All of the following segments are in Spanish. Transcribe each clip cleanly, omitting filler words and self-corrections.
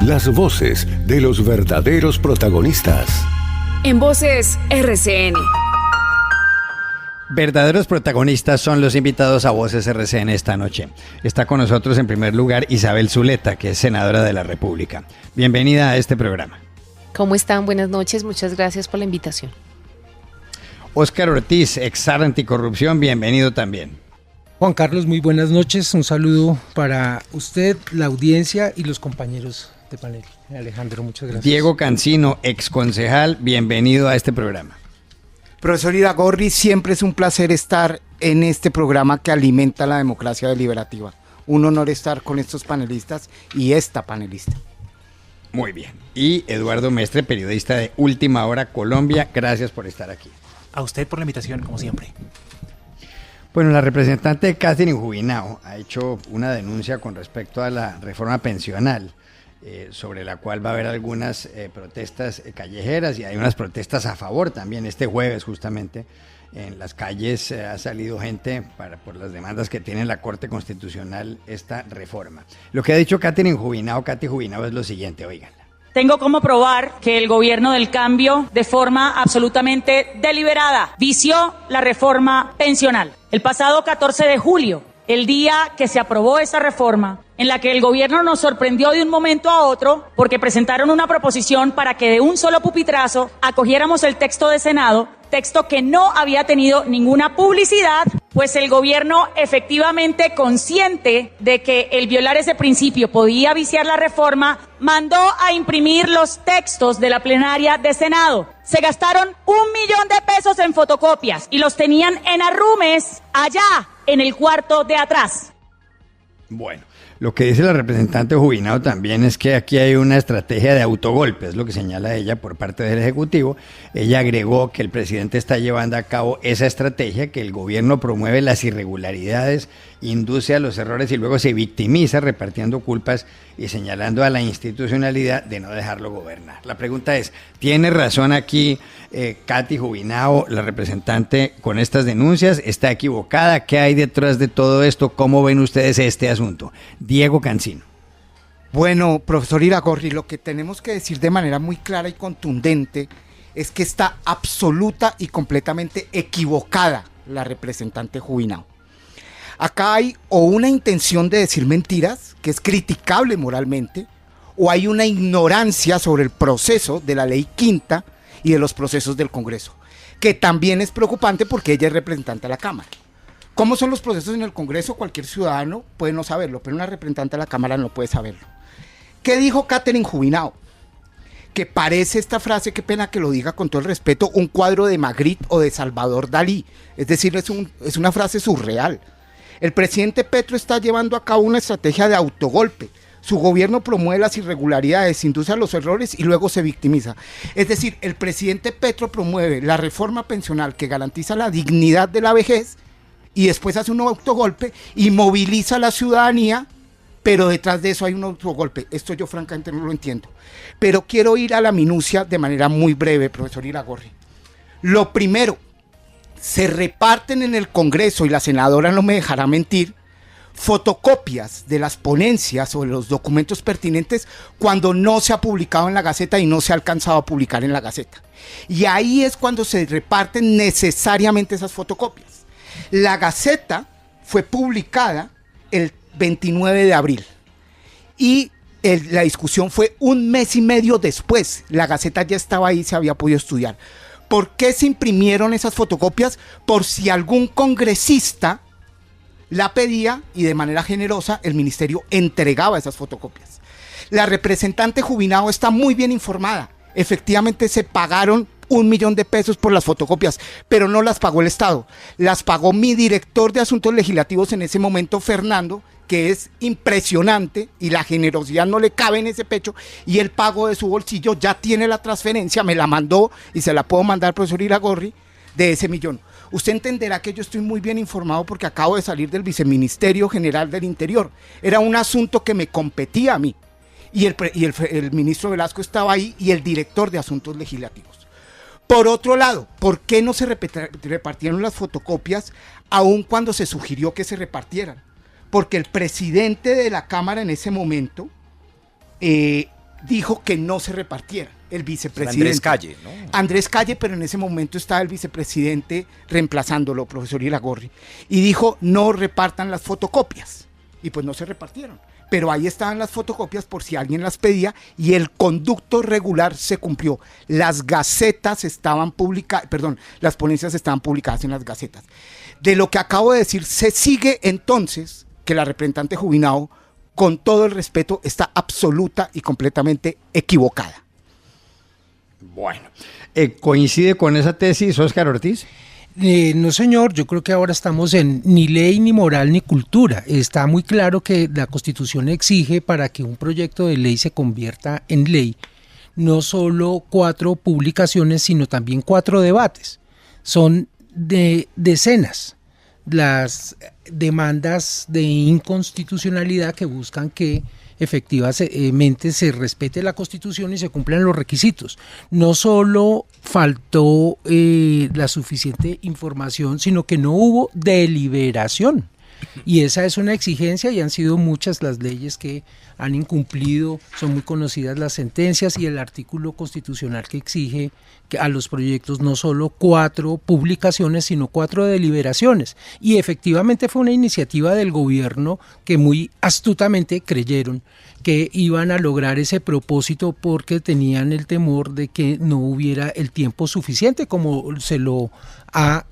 las voces de los verdaderos protagonistas. En Voces RCN. Verdaderos protagonistas son los invitados a Voces RCN esta noche. Está con nosotros en primer lugar Isabel Zuleta, que es senadora de la República. Bienvenida a este programa. ¿Cómo están? Buenas noches, muchas gracias por la invitación. Óscar Ortiz, ex zar anticorrupción, bienvenido también. Juan Carlos, muy buenas noches. Un saludo para usted, la audiencia y los compañeros de panel. Alejandro, muchas gracias. Diego Cancino, ex concejal, bienvenido a este programa. Profesor Iragorri, siempre es un placer estar en este programa que alimenta la democracia deliberativa. Un honor estar con estos panelistas y esta panelista. Muy bien. Y Eduardo Mestre, periodista de Última Hora Colombia, gracias por estar aquí. A usted por la invitación, como siempre. Bueno, la representante Catherine Jubinao ha hecho una denuncia con respecto a la reforma pensional, sobre la cual va a haber algunas protestas callejeras y hay unas protestas a favor también este jueves justamente. En las calles ha salido gente por las demandas que tiene la Corte Constitucional esta reforma. Lo que ha dicho Cathy Jubinao es lo siguiente, oiganla. Tengo como probar que el gobierno del cambio, de forma absolutamente deliberada, vició la reforma pensional. El pasado 14 de julio, el día que se aprobó esa reforma, en la que el gobierno nos sorprendió de un momento a otro porque presentaron una proposición para que de un solo pupitrazo acogiéramos el texto de Senado, texto que no había tenido ninguna publicidad, pues el gobierno, efectivamente consciente de que el violar ese principio podía viciar la reforma, mandó a imprimir los textos de la plenaria de Senado. Se gastaron $1.000.000 en fotocopias y los tenían en arrumes allá en el cuarto de atrás. Bueno, lo que dice la representante Jubinao también es que aquí hay una estrategia de autogolpe, es lo que señala ella por parte del Ejecutivo. Ella agregó que el presidente está llevando a cabo esa estrategia, que el gobierno promueve las irregularidades, induce a los errores y luego se victimiza repartiendo culpas y señalando a la institucionalidad de no dejarlo gobernar. La pregunta es, ¿tiene razón aquí Cathy Jubinao, la representante, con estas denuncias? ¿Está equivocada? ¿Qué hay detrás de todo esto? ¿Cómo ven ustedes este asunto? Diego Cancino. Bueno, profesor Iragorri, lo que tenemos que decir de manera muy clara y contundente es que está absoluta y completamente equivocada la representante Jubinao. Acá hay o una intención de decir mentiras, que es criticable moralmente, o hay una ignorancia sobre el proceso de la ley quinta y de los procesos del Congreso, que también es preocupante porque ella es representante de la Cámara. ¿Cómo son los procesos en el Congreso? Cualquier ciudadano puede no saberlo, pero una representante de la Cámara no puede saberlo. ¿Qué dijo Catherine Jubinao? Que parece esta frase, qué pena que lo diga con todo el respeto, un cuadro de Magritte o de Salvador Dalí. Es decir, es una frase surreal. El presidente Petro está llevando a cabo una estrategia de autogolpe. Su gobierno promueve las irregularidades, induce a los errores y luego se victimiza. Es decir, el presidente Petro promueve la reforma pensional que garantiza la dignidad de la vejez y después hace un autogolpe y moviliza a la ciudadanía, pero detrás de eso hay un autogolpe. Esto yo francamente no lo entiendo. Pero quiero ir a la minucia de manera muy breve, profesor Iragorri. Lo primero, se reparten en el Congreso, y la senadora no me dejará mentir, fotocopias de las ponencias o de los documentos pertinentes cuando no se ha publicado en la Gaceta y no se ha alcanzado a publicar en la Gaceta. Y ahí es cuando se reparten necesariamente esas fotocopias. La Gaceta fue publicada el 29 de abril y la discusión fue un mes y medio después. La Gaceta ya estaba ahí, se había podido estudiar. ¿Por qué se imprimieron esas fotocopias? Por si algún congresista la pedía y de manera generosa el ministerio entregaba esas fotocopias. La representante Jubinao está muy bien informada. Efectivamente se pagaron $1.000.000 por las fotocopias, pero no las pagó el Estado. Las pagó mi director de Asuntos Legislativos en ese momento, Fernando, que es impresionante y la generosidad no le cabe en ese pecho, y él pagó de su bolsillo, ya tiene la transferencia, me la mandó y se la puedo mandar, profesor Iragorri, de ese millón. Usted entenderá que yo estoy muy bien informado porque acabo de salir del Viceministerio General del Interior. Era un asunto que me competía a mí y el ministro Velasco estaba ahí y el director de Asuntos Legislativos. Por otro lado, ¿por qué no se repartieron las fotocopias aun cuando se sugirió que se repartieran? Porque el presidente de la Cámara en ese momento dijo que no se repartieran. El vicepresidente. Andrés Calle, ¿no? Andrés Calle, pero en ese momento estaba el vicepresidente reemplazándolo, profesor Iragorri, y dijo no repartan las fotocopias. Y pues no se repartieron. Pero ahí estaban las fotocopias por si alguien las pedía y el conducto regular se cumplió. Las gacetas estaban publicadas, las ponencias estaban publicadas en las gacetas. De lo que acabo de decir, se sigue entonces que la representante Jubinao, con todo el respeto, está absoluta y completamente equivocada. Bueno, ¿coincide con esa tesis Óscar Ortiz? No, señor, yo creo que ahora estamos en ni ley, ni moral, ni cultura. Está muy claro que la Constitución exige, para que un proyecto de ley se convierta en ley, no solo 4 publicaciones, sino también 4 debates. Son de decenas las demandas de inconstitucionalidad que buscan que efectivamente se respete la Constitución y se cumplan los requisitos. No solo faltó la suficiente información, sino que no hubo deliberación. Y esa es una exigencia, y han sido muchas las leyes que han incumplido, son muy conocidas las sentencias y el artículo constitucional que exige que a los proyectos no solo 4 publicaciones, sino 4 deliberaciones. Y efectivamente fue una iniciativa del gobierno que muy astutamente creyeron que iban a lograr ese propósito, porque tenían el temor de que no hubiera el tiempo suficiente, como se lo ha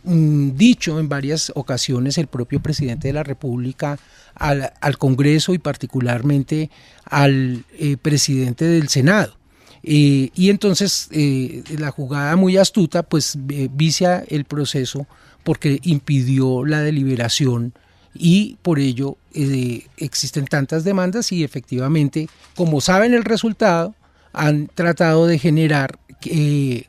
dicho en varias ocasiones el propio presidente de la República al Congreso y particularmente al presidente del Senado. Y entonces la jugada muy astuta pues vicia el proceso, porque impidió la deliberación, y por ello existen tantas demandas, y efectivamente, como saben el resultado, han tratado de generar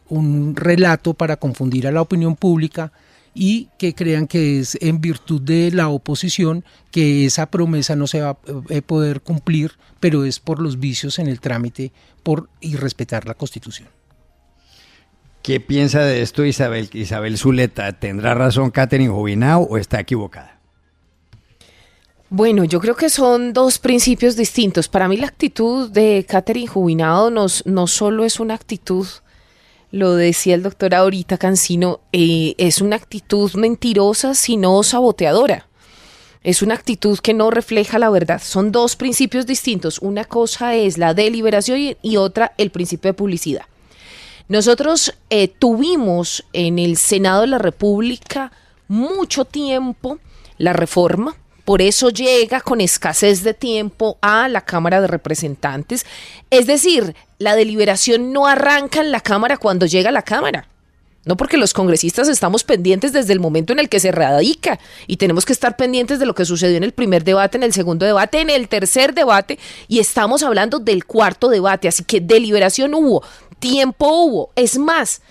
un relato para confundir a la opinión pública y que crean que es en virtud de la oposición que esa promesa no se va a poder cumplir, pero es por los vicios en el trámite por irrespetar la Constitución. ¿Qué piensa de esto Isabel Zuleta? ¿Tendrá razón Catherine Jubinao o está equivocada? Bueno, yo creo que son 2 principios distintos. Para mí la actitud de Catherine Jubinao no solo es una actitud, lo decía el doctor ahorita Cancino, es una actitud mentirosa, sino saboteadora. Es una actitud que no refleja la verdad. Son 2 principios distintos. Una cosa es la deliberación y otra el principio de publicidad. Nosotros tuvimos en el Senado de la República mucho tiempo la reforma. Por eso llega con escasez de tiempo a la Cámara de Representantes. Es decir, la deliberación no arranca en la Cámara cuando llega a la Cámara. No, porque los congresistas estamos pendientes desde el momento en el que se radica, y tenemos que estar pendientes de lo que sucedió en el primer debate, en el segundo debate, en el tercer debate, y estamos hablando del 4º debate. Así que deliberación hubo, tiempo hubo. Es más,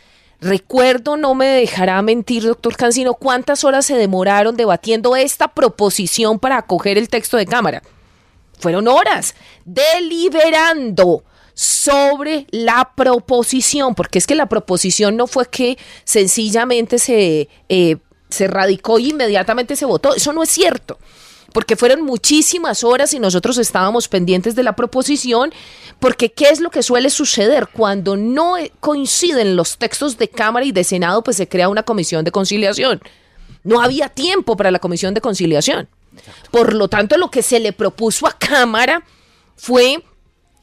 recuerdo, no me dejará mentir, doctor Cancino, cuántas horas se demoraron debatiendo esta proposición para acoger el texto de Cámara. Fueron horas deliberando sobre la proposición, porque es que la proposición no fue que sencillamente se radicó e inmediatamente se votó. Eso no es cierto, porque fueron muchísimas horas y nosotros estábamos pendientes de la proposición, porque ¿qué es lo que suele suceder? Cuando no coinciden los textos de Cámara y de Senado, pues se crea una comisión de conciliación. No había tiempo para la comisión de conciliación. Por lo tanto, lo que se le propuso a Cámara fue: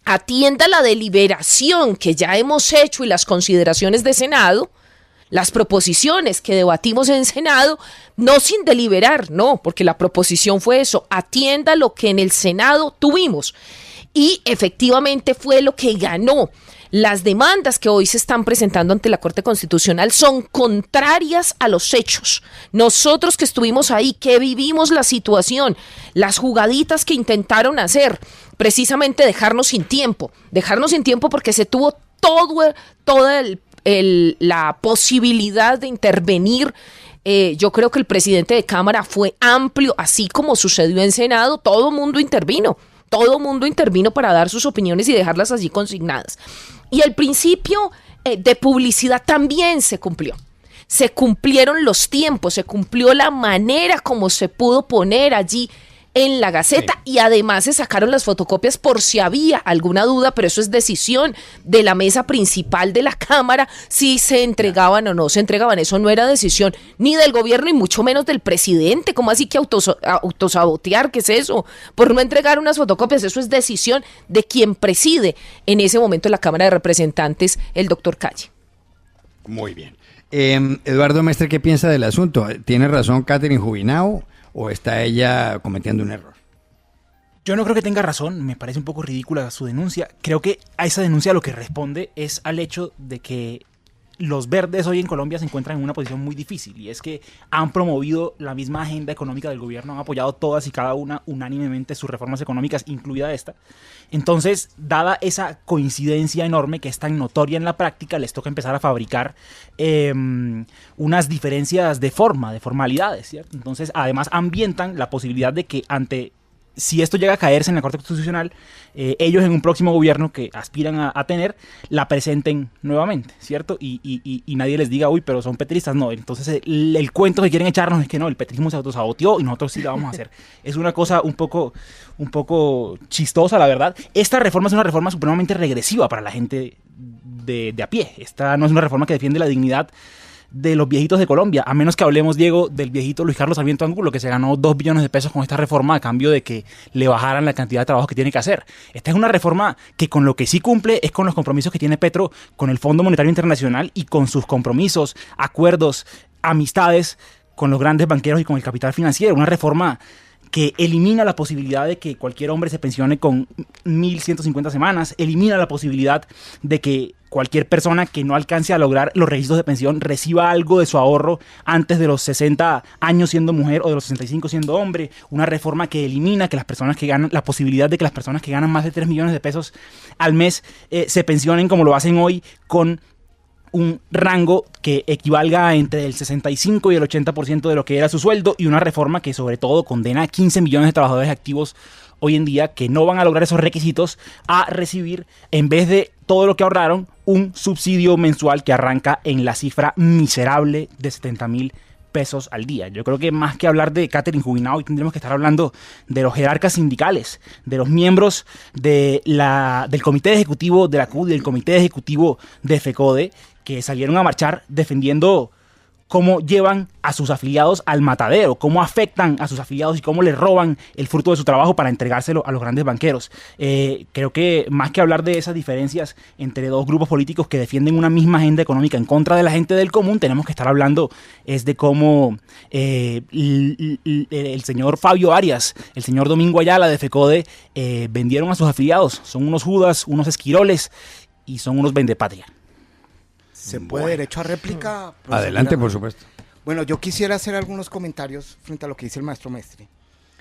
atienda la deliberación que ya hemos hecho y las consideraciones de Senado, las proposiciones que debatimos en Senado, no sin deliberar, no, porque la proposición fue eso, atienda lo que en el Senado tuvimos. Y efectivamente fue lo que ganó. Las demandas que hoy se están presentando ante la Corte Constitucional son contrarias a los hechos. Nosotros que estuvimos ahí, que vivimos la situación, las jugaditas que intentaron hacer, precisamente dejarnos sin tiempo porque se tuvo toda la posibilidad de intervenir. Yo creo que el presidente de Cámara fue amplio, así como sucedió en Senado. Todo mundo intervino para dar sus opiniones y dejarlas allí consignadas. Y el principio de publicidad también se cumplió. Se cumplieron los tiempos, se cumplió la manera como se pudo poner allí en la Gaceta y además se sacaron las fotocopias por si había alguna duda, pero eso es decisión de la mesa principal de la Cámara si se entregaban o no se entregaban. Eso no era decisión ni del gobierno y mucho menos del presidente. ¿Cómo así que autosabotear? ¿Qué es eso? Por no entregar unas fotocopias, eso es decisión de quien preside en ese momento la Cámara de Representantes, el doctor Calle. Muy bien. Eduardo Mestre, ¿qué piensa del asunto? ¿Tiene razón Catherine Jubinao o está ella cometiendo un error? Yo no creo que tenga razón, me parece un poco ridícula su denuncia. Creo que a esa denuncia lo que responde es al hecho de que los verdes hoy en Colombia se encuentran en una posición muy difícil, y es que han promovido la misma agenda económica del gobierno, han apoyado todas y cada una unánimemente sus reformas económicas, incluida esta. Entonces, dada esa coincidencia enorme que es tan notoria en la práctica, les toca empezar a fabricar unas diferencias de forma, de formalidades, ¿cierto? Entonces, además ambientan la posibilidad de que si esto llega a caerse en la Corte Constitucional, ellos en un próximo gobierno que aspiran a tener, la presenten nuevamente, ¿cierto? Y nadie les diga, uy, pero son petristas. No, entonces el cuento que quieren echarnos es que no, el petrismo se autosaboteó y nosotros sí la vamos a hacer. Es una cosa un poco chistosa, la verdad. Esta reforma es una reforma supremamente regresiva para la gente de a pie. Esta no es una reforma que defiende la dignidad de los viejitos de Colombia, a menos que hablemos, Diego, del viejito Luis Carlos Sarmiento Angulo, que se ganó 2 billones de pesos con esta reforma a cambio de que le bajaran la cantidad de trabajo que tiene que hacer. Esta es una reforma que con lo que sí cumple es con los compromisos que tiene Petro con el Fondo Monetario Internacional y con sus compromisos, acuerdos, amistades con los grandes banqueros y con el capital financiero. Una reforma que elimina la posibilidad de que cualquier hombre se pensione con 1.150 semanas, elimina la posibilidad de que cualquier persona que no alcance a lograr los requisitos de pensión reciba algo de su ahorro antes de los 60 años siendo mujer o de los 65 siendo hombre. Una reforma que elimina que las personas que ganan, la posibilidad de que las personas que ganan más de 3 millones de pesos al mes se pensionen como lo hacen hoy con un rango que equivalga entre el 65 y el 80% de lo que era su sueldo, y una reforma que sobre todo condena a 15 millones de trabajadores activos hoy en día que no van a lograr esos requisitos a recibir, en vez de todo lo que ahorraron, un subsidio mensual que arranca en la cifra miserable de 70.000 pesos al día. Yo creo que más que hablar de Catherine Jubinao, hoy tendremos que estar hablando de los jerarcas sindicales, de los miembros del comité ejecutivo de la CUT y del comité ejecutivo de FECODE, que salieron a marchar defendiendo cómo llevan a sus afiliados al matadero, cómo afectan a sus afiliados y cómo les roban el fruto de su trabajo para entregárselo a los grandes banqueros. Creo que más que hablar de esas diferencias entre dos grupos políticos que defienden una misma agenda económica en contra de la gente del común, tenemos que estar hablando es de cómo el señor Fabio Arias, el señor Domingo Ayala de FECODE vendieron a sus afiliados. Son unos judas, unos esquiroles y son unos vendepatria. ¿Se puede derecho a réplica? Adelante, por supuesto. Bueno, yo quisiera hacer algunos comentarios frente a lo que dice el maestro Mestre.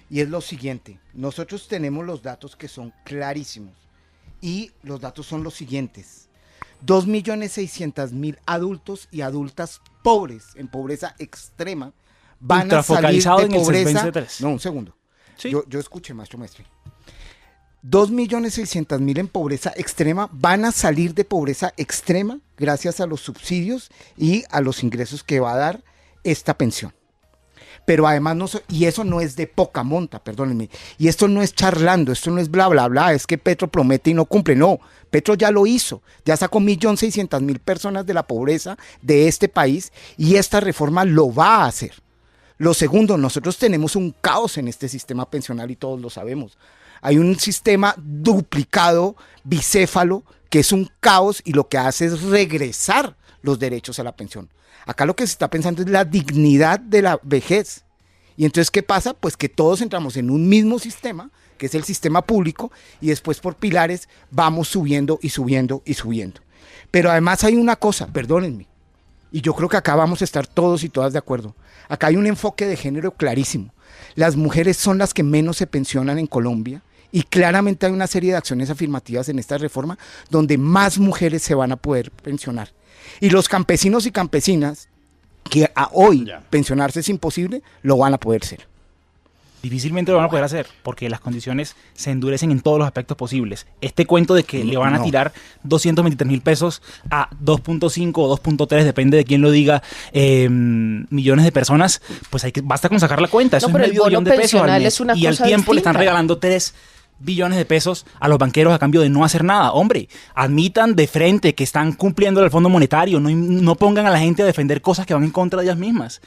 Y es lo siguiente, nosotros tenemos los datos que son clarísimos. Y los datos son los siguientes. 2.600.000 adultos y adultas pobres, en pobreza extrema, van a salir de pobreza. No, un segundo. ¿Sí? Yo escuché, maestro Mestre. 2.600.000 en pobreza extrema van a salir de pobreza extrema gracias a los subsidios y a los ingresos que va a dar esta pensión. Pero además, y eso no es de poca monta, perdónenme, y esto no es charlando, esto no es bla, bla, bla, es que Petro promete y no cumple, no, Petro ya lo hizo, ya sacó 1.600.000 personas de la pobreza de este país y esta reforma lo va a hacer. Lo segundo, nosotros tenemos un caos en este sistema pensional y todos lo sabemos. Hay un sistema duplicado, bicéfalo, que es un caos y lo que hace es regresar los derechos a la pensión. Acá lo que se está pensando es la dignidad de la vejez. Y entonces, ¿qué pasa? Pues que todos entramos en un mismo sistema, que es el sistema público, y después por pilares vamos subiendo y subiendo y subiendo. Pero además hay una cosa, perdónenme, y yo creo que acá vamos a estar todos y todas de acuerdo. Acá hay un enfoque de género clarísimo. Las mujeres son las que menos se pensionan en Colombia y claramente hay una serie de acciones afirmativas en esta reforma donde más mujeres se van a poder pensionar. Y los campesinos y campesinas que a hoy pensionarse es imposible, lo van a poder ser. Difícilmente lo van a poder hacer porque las condiciones se endurecen en todos los aspectos posibles. Este cuento de que le van a tirar 223.000 pesos a 2.5 o 2.3, depende de quién lo diga, millones de personas, pues basta con sacar la cuenta. Eso No, pero es el medio bono billón de pesos al pensional mes. es una Y al cosa tiempo le están distinta. regalando 3 billones de pesos a los banqueros a cambio de no hacer nada. Hombre, admitan de frente que están cumpliendo el Fondo Monetario, no pongan a la gente a defender cosas que van en contra de ellas mismas.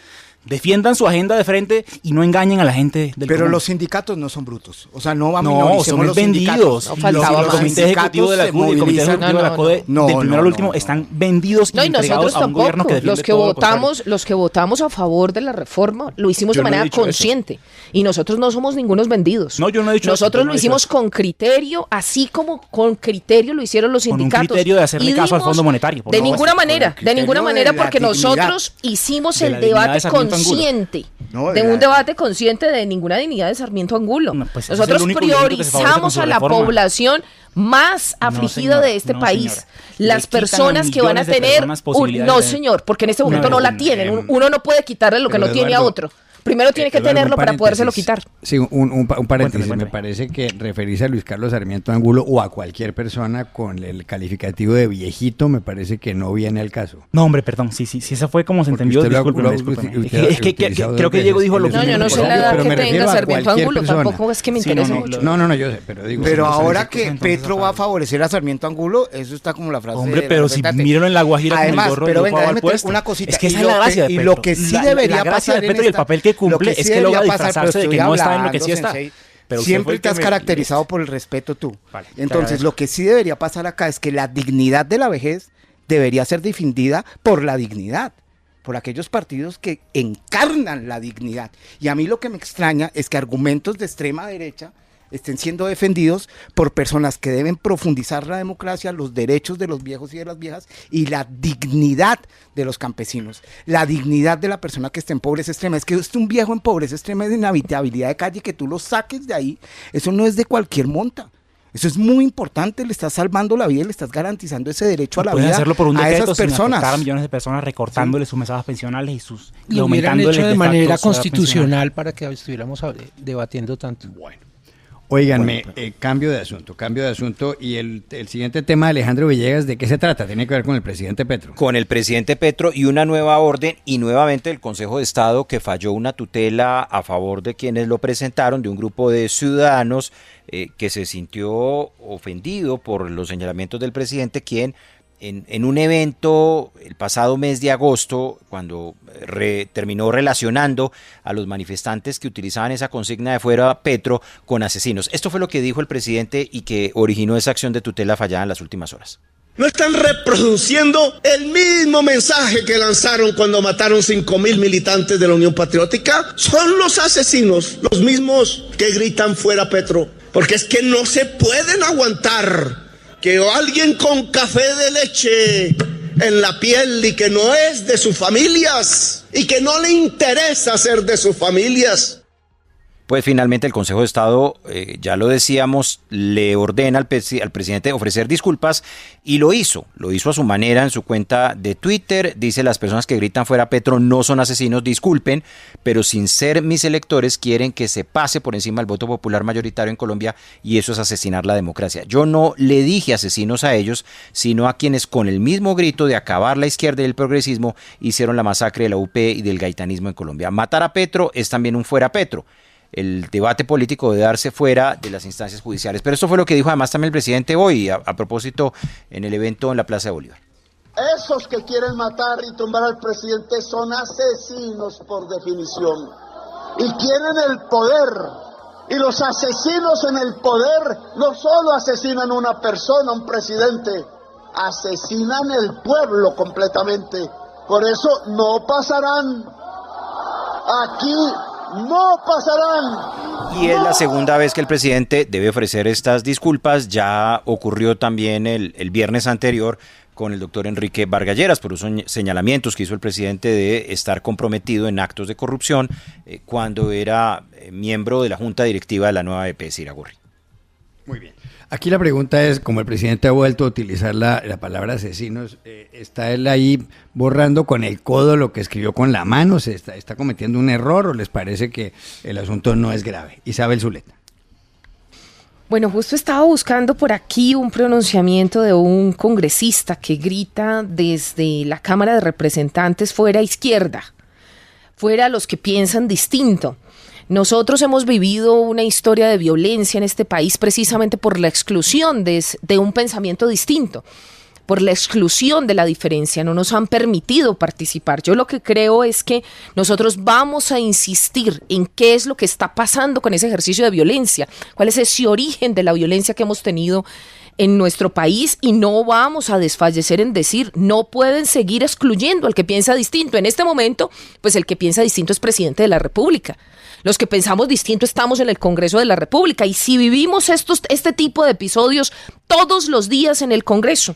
Defiendan su agenda de frente y no engañen a la gente del Pero común. los sindicatos no son brutos. O sea, no No, minoricemos son los vendidos. sindicatos. No faltaba Los más. comités ejecutivos de la CUD y el comité ejecutivo de la CODE, No, del primero no, al último, no. están vendidos y No, y entregados nosotros a un gobierno que tampoco. defiende Los que todo lo contrario. los que votamos a favor de la reforma lo hicimos Yo de no he manera dicho eso. consciente. Y nosotros no somos ningunos vendidos. No, yo no he dicho eso, Nosotros yo no lo he dicho hicimos eso. con criterio, así como con criterio lo hicieron los Con un sindicatos. criterio de hacerle Y caso al dimos- Fondo Monetario, por De favor. ninguna manera, Con el de ninguna criterio manera, de la porque dignidad. nosotros hicimos De el la dignidad debate de Sarmiento Angulo. No, consciente. de de la- un debate consciente de ninguna dignidad de Sarmiento Angulo. No, pues ese es el Nosotros único delito que se favorece con priorizamos su a la reforma. población más afligida señora, de este no, país. señora. Le Las quitan a personas que van a millones de tener personas posibilidades no, de- señor, porque en este Una momento no la vez. tienen. Uno no puede quitarle lo que pero no tiene a Eduardo, otro. Primero tiene que Eduardo, tenerlo un para podérselo paréntesis. quitar. Sí, un paréntesis. Cuéntame. Me parece que referirse a Luis Carlos Sarmiento Angulo o a cualquier persona con el calificativo de viejito me parece que no viene al caso. No, hombre, perdón, sí, esa fue como se Porque entendió, usted lo ha- discúlpeme, lo ha discúlpeme. usted Es que utilizado creo dos que Diego veces. dijo lo Él es No, un yo no sé empresario, la edad pero que me tenga refiero a Sarmiento cualquier Angulo, persona. tampoco es que me Sí, interese no, mucho. No, yo sé, pero digo. Pero no sé, ahora no sé que entonces Petro va a favorecer a Sarmiento Angulo, eso está como la frase. Hombre, de la pero si representante. mírenlo en La Guajira con el Además, gorro pero del venga, Pavo al déjame puesto. una cosita. Es que esa Y es la lo gracia que- de y Petro. lo que sí La debería gracia pasar de en Petro y el esta- papel que cumple lo es sí que logra debería pasar, disfrazarse pero de que estoy no está en lo que hablando, sí está. Sensei. Pero usted Siempre fue el te que has me- caracterizado por el respeto tú. Vale, te Entonces, agradezco. lo que sí debería pasar acá es que la dignidad de la vejez debería ser defendida por la dignidad, por aquellos partidos que encarnan la dignidad. Y a mí lo que me extraña es que argumentos de extrema derecha estén siendo defendidos por personas que deben profundizar la democracia, los derechos de los viejos y de las viejas y la dignidad de los campesinos, la dignidad de la persona que está en pobreza extrema. Es que un viejo en pobreza extrema es de inhabitabilidad de calle, que tú lo saques de ahí, eso no es de cualquier monta. Eso es muy importante, le estás salvando la vida y le estás garantizando ese derecho a la Pueden vida hacerlo por un a decreto esas sin personas. afectar a millones de personas, recortándole sus mesadas pensionales y Lo hubieran aumentándoles hecho de facto manera su edad pensional. constitucional para que estuviéramos debatiendo tanto. Óiganme, cambio de asunto. Y el siguiente tema, Alejandro Villegas, ¿de qué se trata? Tiene que ver con el presidente Petro. Con el presidente Petro y una nueva orden y nuevamente el Consejo de Estado que falló una tutela a favor de quienes lo presentaron, de un grupo de ciudadanos que se sintió ofendido por los señalamientos del presidente, quien en un evento el pasado mes de agosto, cuando terminó relacionando a los manifestantes que utilizaban esa consigna de fuera Petro con asesinos. Esto fue lo que dijo el presidente y que originó esa acción de tutela fallada en las últimas horas. No están reproduciendo el mismo mensaje que lanzaron cuando mataron 5.000 militantes de la Unión Patriótica. Son los asesinos, los mismos que gritan fuera Petro. Porque es que no se pueden aguantar que alguien con café de leche en la piel y que no es de sus familias y que no le interesa ser de sus familias. Pues finalmente el Consejo de Estado, ya lo decíamos, le ordena al presidente ofrecer disculpas y lo hizo a su manera en su cuenta de Twitter. Dice: las personas que gritan fuera Petro no son asesinos, disculpen, pero sin ser mis electores quieren que se pase por encima el voto popular mayoritario en Colombia y eso es asesinar la democracia. Yo no le dije asesinos a ellos, sino a quienes con el mismo grito de acabar la izquierda y el progresismo hicieron la masacre de la UP y del gaitanismo en Colombia. Matar a Petro es también un fuera Petro. El debate político debe darse fuera de las instancias judiciales. Pero esto fue lo que dijo además también el presidente hoy, a propósito en el evento en la Plaza de Bolívar. Esos que quieren matar y tumbar al presidente son asesinos por definición. Y quieren el poder. Y los asesinos en el poder no solo asesinan a una persona, un presidente, asesinan el pueblo completamente. Por eso no pasarán. Aquí no pasarán. Y es la segunda vez que el presidente debe ofrecer estas disculpas. Ya ocurrió también el viernes anterior con el doctor Enrique Vargas Lleras por unos señalamientos que hizo el presidente de estar comprometido en actos de corrupción cuando era miembro de la junta directiva de la nueva EPS Iragorri. Muy bien. Aquí la pregunta es, como el presidente ha vuelto a utilizar la palabra asesinos, ¿está él ahí borrando con el codo lo que escribió con la mano? ¿Se está cometiendo un error o les parece que el asunto no es grave? Isabel Zuleta. Bueno, justo estaba buscando por aquí un pronunciamiento de un congresista que grita desde la Cámara de Representantes fuera izquierda, fuera los que piensan distinto. Nosotros hemos vivido una historia de violencia en este país precisamente por la exclusión de un pensamiento distinto, por la exclusión de la diferencia, no nos han permitido participar. Yo lo que creo es que nosotros vamos a insistir en qué es lo que está pasando con ese ejercicio de violencia, cuál es ese origen de la violencia que hemos tenido en nuestro país, y no vamos a desfallecer en decir, no pueden seguir excluyendo al que piensa distinto. En este momento, pues el que piensa distinto es presidente de la República. Los que pensamos distinto estamos en el Congreso de la República, y si vivimos este tipo de episodios todos los días en el Congreso,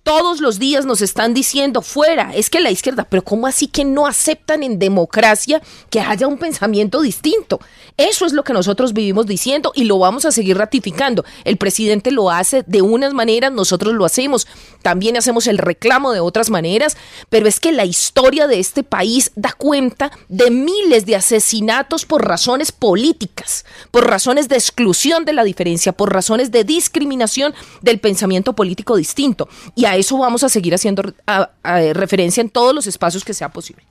todos los días nos están diciendo fuera, es que la izquierda, pero ¿cómo así que no aceptan en democracia que haya un pensamiento distinto? Eso es lo que nosotros vivimos diciendo y lo vamos a seguir ratificando. El presidente lo hace de unas maneras, nosotros lo hacemos, también hacemos el reclamo de otras maneras, pero es que la historia de este país da cuenta de miles de asesinatos por razones políticas, por razones de exclusión de la diferencia, por razones de discriminación del pensamiento político distinto. Y a eso vamos a seguir haciendo referencia en todos los espacios que sea posible.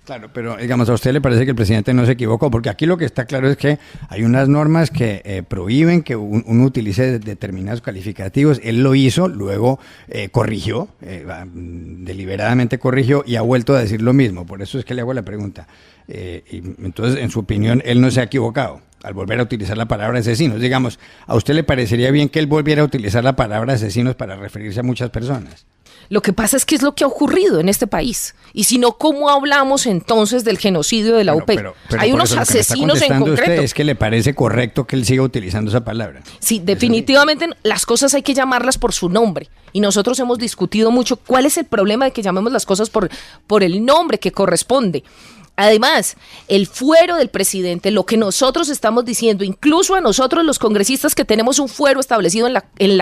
Claro, pero digamos, ¿a usted le parece que el presidente no se equivocó? Porque aquí lo que está claro es que hay unas normas que prohíben que uno utilice determinados calificativos. Él lo hizo, luego corrigió, deliberadamente corrigió y ha vuelto a decir lo mismo. Por eso es que le hago la pregunta. Y entonces, en su opinión, él no se ha equivocado al volver a utilizar la palabra asesinos. Digamos, ¿a usted le parecería bien que él volviera a utilizar la palabra asesinos para referirse a muchas personas? Lo que pasa es que es lo que ha ocurrido en este país. Y si no, ¿cómo hablamos entonces del genocidio de la UP? Pero hay unos asesinos en concreto. Usted es que le parece correcto que él siga utilizando esa palabra. Sí, definitivamente las cosas hay que llamarlas por su nombre. Y nosotros hemos discutido mucho cuál es el problema de que llamemos las cosas por el nombre que corresponde. Además, el fuero del presidente, lo que nosotros estamos diciendo, incluso a nosotros los congresistas que tenemos un fuero establecido en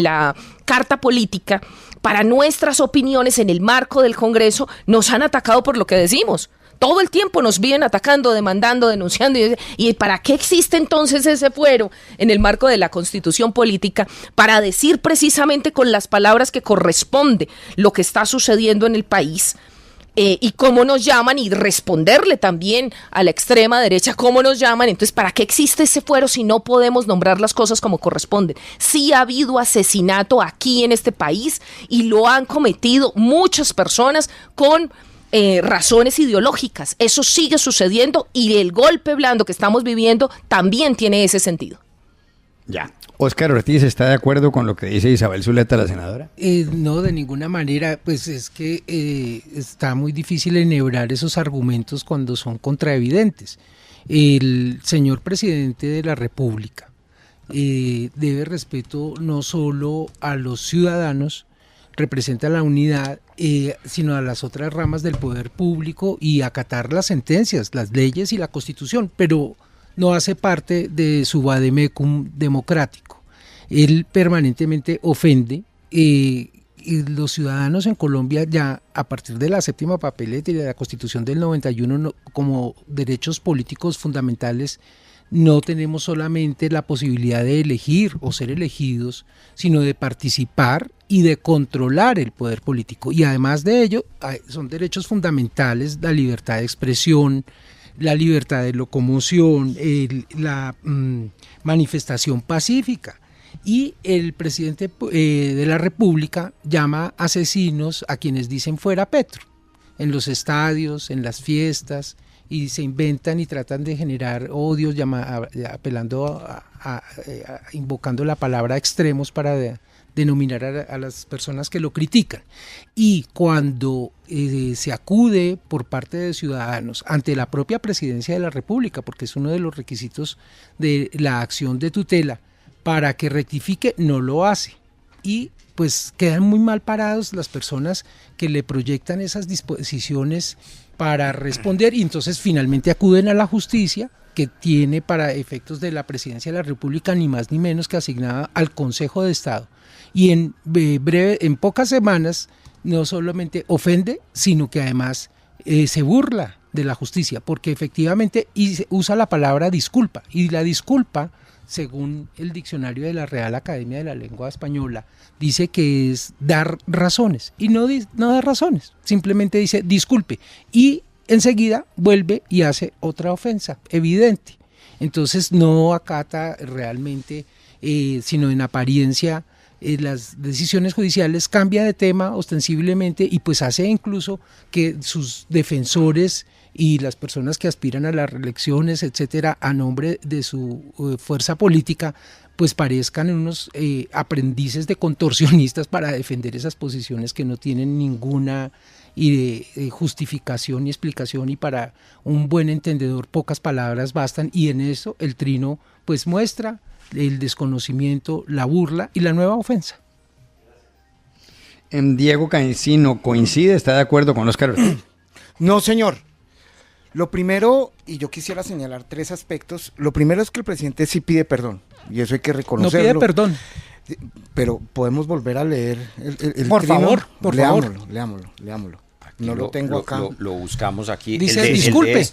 la carta política, para nuestras opiniones en el marco del Congreso, nos han atacado por lo que decimos. Todo el tiempo nos vienen atacando, demandando, denunciando. ¿Y para qué existe entonces ese fuero en el marco de la Constitución política? Para decir precisamente con las palabras que corresponde lo que está sucediendo en el país. Y cómo nos llaman, y responderle también a la extrema derecha cómo nos llaman. Entonces, ¿para qué existe ese fuero si no podemos nombrar las cosas como corresponden? Sí ha habido asesinato aquí en este país y lo han cometido muchas personas con razones ideológicas. Eso sigue sucediendo y el golpe blando que estamos viviendo también tiene ese sentido. Ya. Óscar Ortiz, ¿está de acuerdo con lo que dice Isabel Zuleta, la senadora? No, de ninguna manera, pues es que está muy difícil enhebrar esos argumentos cuando son contraevidentes. El señor presidente de la República debe respeto no solo a los ciudadanos, representa la unidad, sino a las otras ramas del poder público y acatar las sentencias, las leyes y la Constitución, pero no hace parte de su vademecum democrático. Él permanentemente ofende y los ciudadanos en Colombia ya a partir de la séptima papeleta y de la Constitución del 91 como derechos políticos fundamentales no tenemos solamente la posibilidad de elegir o ser elegidos, sino de participar y de controlar el poder político. Y además de ello son derechos fundamentales la libertad de expresión, la libertad de locomoción, la manifestación pacífica. Y el presidente de la República llama asesinos a quienes dicen fuera Petro, en los estadios, en las fiestas, y se inventan y tratan de generar odios, apelando invocando la palabra extremos para denominar a las personas que lo critican. Y cuando se acude por parte de ciudadanos ante la propia presidencia de la República, porque es uno de los requisitos de la acción de tutela, para que rectifique, no lo hace. Y pues quedan muy mal parados las personas que le proyectan esas disposiciones para responder y entonces finalmente acuden a la justicia, que tiene para efectos de la presidencia de la República ni más ni menos que asignada al Consejo de Estado. Y en pocas semanas no solamente ofende, sino que además se burla de la justicia, porque efectivamente usa la palabra disculpa, y la disculpa, según el diccionario de la Real Academia de la Lengua Española, dice que es dar razones, y no da razones, simplemente dice disculpe, y enseguida vuelve y hace otra ofensa evidente. Entonces no acata realmente, sino en apariencia, las decisiones judiciales, cambia de tema ostensiblemente y pues hace incluso que sus defensores y las personas que aspiran a las reelecciones, etcétera, a nombre de su fuerza política, pues parezcan unos aprendices de contorsionistas para defender esas posiciones que no tienen ninguna justificación y explicación, y para un buen entendedor pocas palabras bastan, y en eso el trino pues muestra el desconocimiento, la burla y la nueva ofensa. Diego Cancino, ¿coincide? ¿Está de acuerdo con Óscar? No, señor. Lo primero, y yo quisiera señalar 3 aspectos. Lo primero es que el presidente sí pide perdón, y eso hay que reconocerlo. No pide perdón. Pero podemos volver a leer el por trino. favor, por favor. Leámoslo. Aquí no lo tengo acá. Lo buscamos aquí. Dice, disculpe.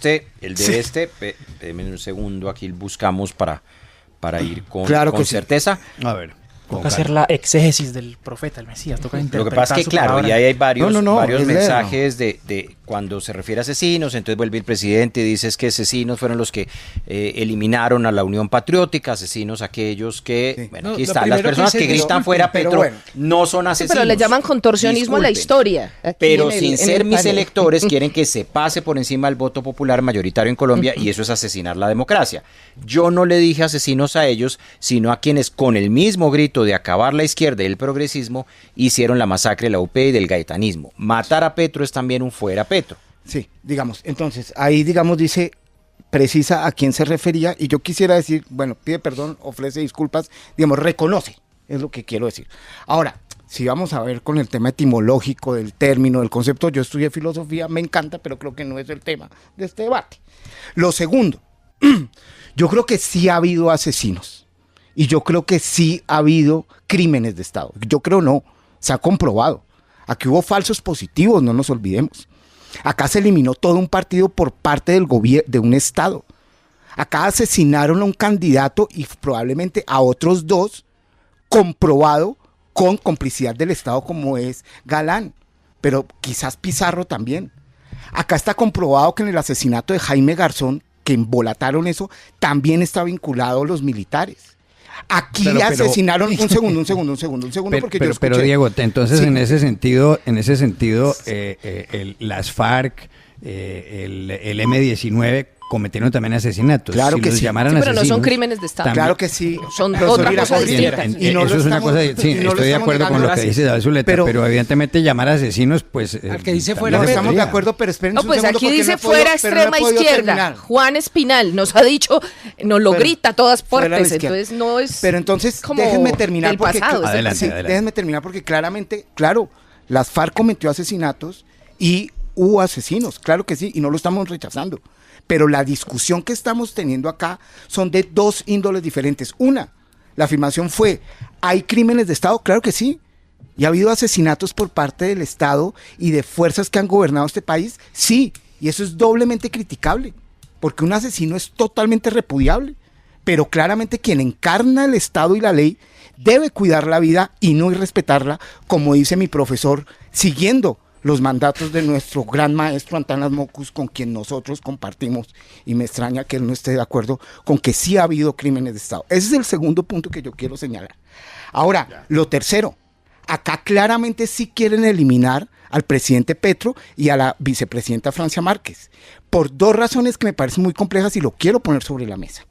Deme un segundo, aquí buscamos para ir con certeza. A ver. Toca hacer la exégesis del profeta, el Mesías. Toca interpretar. Lo que pasa es que, su claro, palabra. y ahí hay varios mensajes leerlo. de cuando se refiere a asesinos, entonces vuelve el presidente y dice que asesinos fueron los que eliminaron a la Unión Patriótica, asesinos aquellos que, Sí. bueno, No, aquí lo está, las primero que personas dice, que gritan disculpen, fuera pero Petro bueno. no son Sí, asesinos. pero le llaman contorsionismo a la Disculpen. historia. aquí Pero en el- sin en ser el mis panel. electores quieren que se pase por encima del voto popular mayoritario en Colombia, y eso es asesinar la democracia. Yo no le dije asesinos a ellos, sino a quienes con el mismo grito de acabar la izquierda y el progresismo hicieron la masacre de la UP y del gaetanismo. Matar a Petro es también un fuera Petro. Sí, digamos, entonces, ahí dice, precisa a quién se refería, y yo quisiera decir, bueno, pide perdón, ofrece disculpas, digamos, reconoce, es lo que quiero decir. Ahora, si vamos a ver con el tema etimológico del término, del concepto, yo estudié filosofía, me encanta, pero creo que no es el tema de este debate. Lo segundo, yo creo que sí ha habido asesinos, y yo creo que sí ha habido crímenes de Estado. Yo creo no, se ha comprobado. Aquí hubo falsos positivos, no nos olvidemos. Acá se eliminó todo un partido por parte del gobierno de un Estado. Acá asesinaron a un candidato y probablemente a otros 2, comprobado con complicidad del Estado, como es Galán, pero quizás Pizarro también. Acá está comprobado que en el asesinato de Jaime Garzón, que embolataron eso, también está vinculado a los militares. Aquí Pero- asesinaron, un segundo, porque yo Pero escuché. Diego, entonces Sí. en ese sentido, las FARC, el M-19 cometieron también asesinatos. Claro Si que los sí. llamaran Sí, pero no son asesinos, crímenes de Estado. también- Claro que sí. Son Profesor otra cosa Iracorri, distinta. y no eso lo es una estamos- cosa, sí, y no lo estoy de estamos acuerdo con lo negando. que dice David Zuleta, Pero- pero evidentemente llamar asesinos, pues... Al que dice también fuera No Petro. estamos de debería. acuerdo, pero esperen No, un pues segundo aquí porque dice no he podido- fuera pero no he extrema podido izquierda. terminar. Juan Espinal nos ha dicho, nos lo Fuera- grita a todas fuera la partes, izquierda. entonces no es Pero entonces como déjenme terminar del porque pasado. Adelante, adelante. déjenme terminar porque claramente, claro, las FARC cometió asesinatos y hubo asesinos, claro que sí, y no lo estamos rechazando. Pero la discusión que estamos teniendo acá son de 2 índoles diferentes. Una, la afirmación fue, ¿hay crímenes de Estado? Claro que sí. ¿Y ha habido asesinatos por parte del Estado y de fuerzas que han gobernado este país? Sí, y eso es doblemente criticable, porque un asesino es totalmente repudiable. Pero claramente quien encarna el Estado y la ley debe cuidar la vida y no irrespetarla, como dice mi profesor, siguiendo los mandatos de nuestro gran maestro Antanas Mocus, con quien nosotros compartimos, y me extraña que él no esté de acuerdo con que sí ha habido crímenes de Estado. Ese es el segundo punto que yo quiero señalar. Ahora, lo tercero, acá claramente sí quieren eliminar al presidente Petro y a la vicepresidenta Francia Márquez, por 2 razones que me parecen muy complejas y lo quiero poner sobre la mesa.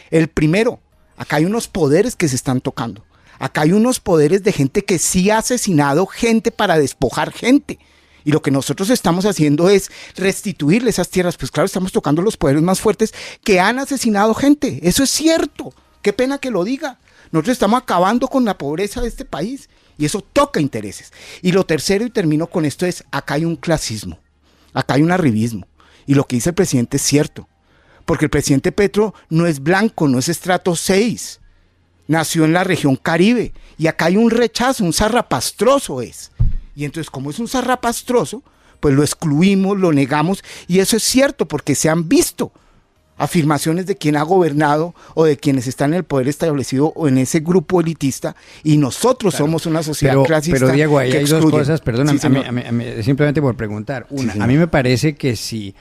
El primero, acá hay unos poderes que se están tocando. Acá hay unos poderes de gente que sí ha asesinado gente para despojar gente. Y lo que nosotros estamos haciendo es restituirle esas tierras. Pues claro, estamos tocando los poderes más fuertes que han asesinado gente. Eso es cierto. Qué pena que lo diga. Nosotros estamos acabando con la pobreza de este país. Y eso toca intereses. Y lo tercero, y termino con esto, es acá hay un clasismo. Acá hay un arribismo. Y lo que dice el presidente es cierto. Porque el presidente Petro no es blanco, no es estrato 6. Nació en la región Caribe. Y acá hay un rechazo, un zarrapastroso es. Y entonces, como es un zarrapastroso, pues lo excluimos, lo negamos. Y eso es cierto, porque se han visto afirmaciones de quien ha gobernado o de quienes están en el poder establecido o en ese grupo elitista, y nosotros somos una sociedad clasista. Pero Diego, ahí que hay excluye. dos cosas, perdona, Sí, señor. simplemente por preguntar. Una, Sí, a mí me parece que si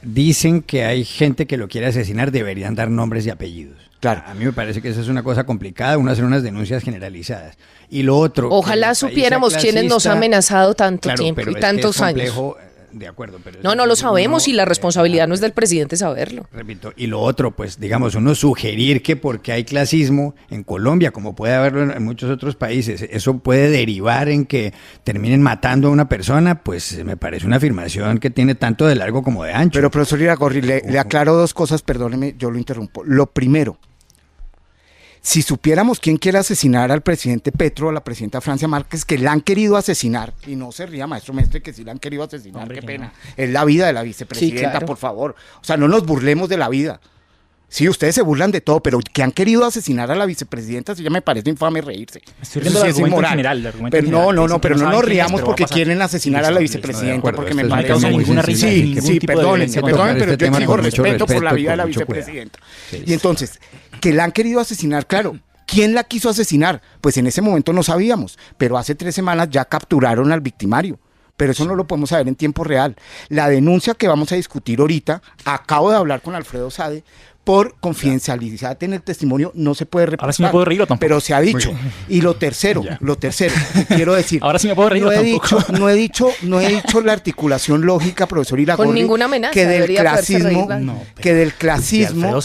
dicen que hay gente que lo quiere asesinar, deberían dar nombres y apellidos. Claro. A mí me parece que esa es una cosa complicada, uno hacer unas denuncias generalizadas. Y lo otro... Ojalá supiéramos quiénes nos ha amenazado tanto tiempo y tantos años. De acuerdo, pero No lo sabemos y la responsabilidad no es del presidente saberlo. Repito, y lo otro, pues digamos, uno sugerir que porque hay clasismo en Colombia, como puede haberlo en muchos otros países, eso puede derivar en que terminen matando a una persona, pues me parece una afirmación que tiene tanto de largo como de ancho. Pero profesor Iragorri, le aclaro dos cosas, perdóneme, yo lo interrumpo. Lo primero, si supiéramos quién quiere asesinar al presidente Petro o a la presidenta Francia Márquez, que la han querido asesinar, y no se ría, maestro Mestre, que sí la han querido asesinar, hombre, qué pena. No. Es la vida de la vicepresidenta, sí, claro. Por favor. O sea, no nos burlemos de la vida. Sí, ustedes se burlan de todo, pero que han querido asesinar a la vicepresidenta, sí ya me parece infame reírse. Estoy viendo el argumento general. Pero no nos riamos porque quieren asesinar a la vicepresidenta, porque me parece causa ninguna risa. Sí, perdónenme, pero yo exijo respeto por la vida de la vicepresidenta. Y entonces, que la han querido asesinar, claro. ¿Quién la quiso asesinar? Pues en ese momento no sabíamos, pero hace 3 semanas ya capturaron al victimario. Pero eso no lo podemos saber en tiempo real. La denuncia que vamos a discutir ahorita, acabo de hablar con Alfredo Sade, por confidencialidad en el testimonio no se puede reportar. Ahora sí me puedo reír o tampoco. Pero se ha dicho. Y lo tercero, quiero decir. Ahora sí me puedo reír o tampoco. No he dicho la articulación lógica, profesor Iragorri. Con ninguna amenaza. Que del clasismo,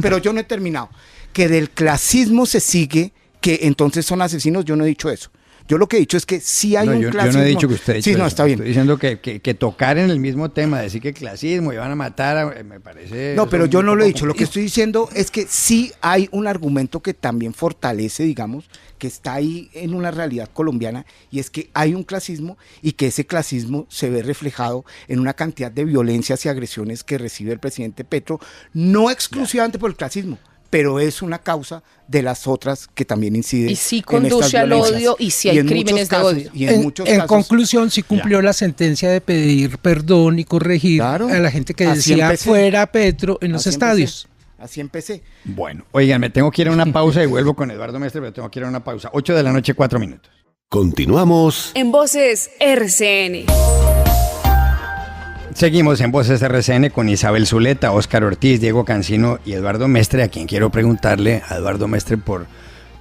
pero yo no he terminado. Que del clasismo se sigue que entonces son asesinos, yo no he dicho eso. Yo lo que he dicho es que sí hay un clasismo. Yo no he dicho que usted ha dicho eso. Está bien. Estoy diciendo que tocar en el mismo tema, decir que clasismo y van a matar, me parece... No, pero yo no lo he dicho. Lo que estoy diciendo es que sí hay un argumento que también fortalece, digamos, que está ahí en una realidad colombiana, y es que hay un clasismo y que ese clasismo se ve reflejado en una cantidad de violencias y agresiones que recibe el presidente Petro, no exclusivamente por el clasismo, pero es una causa de las otras que también inciden. Y sí conduce al odio y sí hay crímenes de odio. En conclusión, sí cumplió la sentencia de pedir perdón y corregir a la gente que decía fuera Petro en los estadios. Así empecé. Bueno, oigan, me tengo que ir a una pausa y vuelvo con Eduardo Mestre, pero tengo que ir a una pausa. 8:00 p.m, 4 minutos. Continuamos. En Voces RCN. Seguimos en Voces RCN con Isabel Zuleta, Óscar Ortiz, Diego Cancino y Eduardo Mestre, a quien quiero preguntarle a Eduardo Mestre por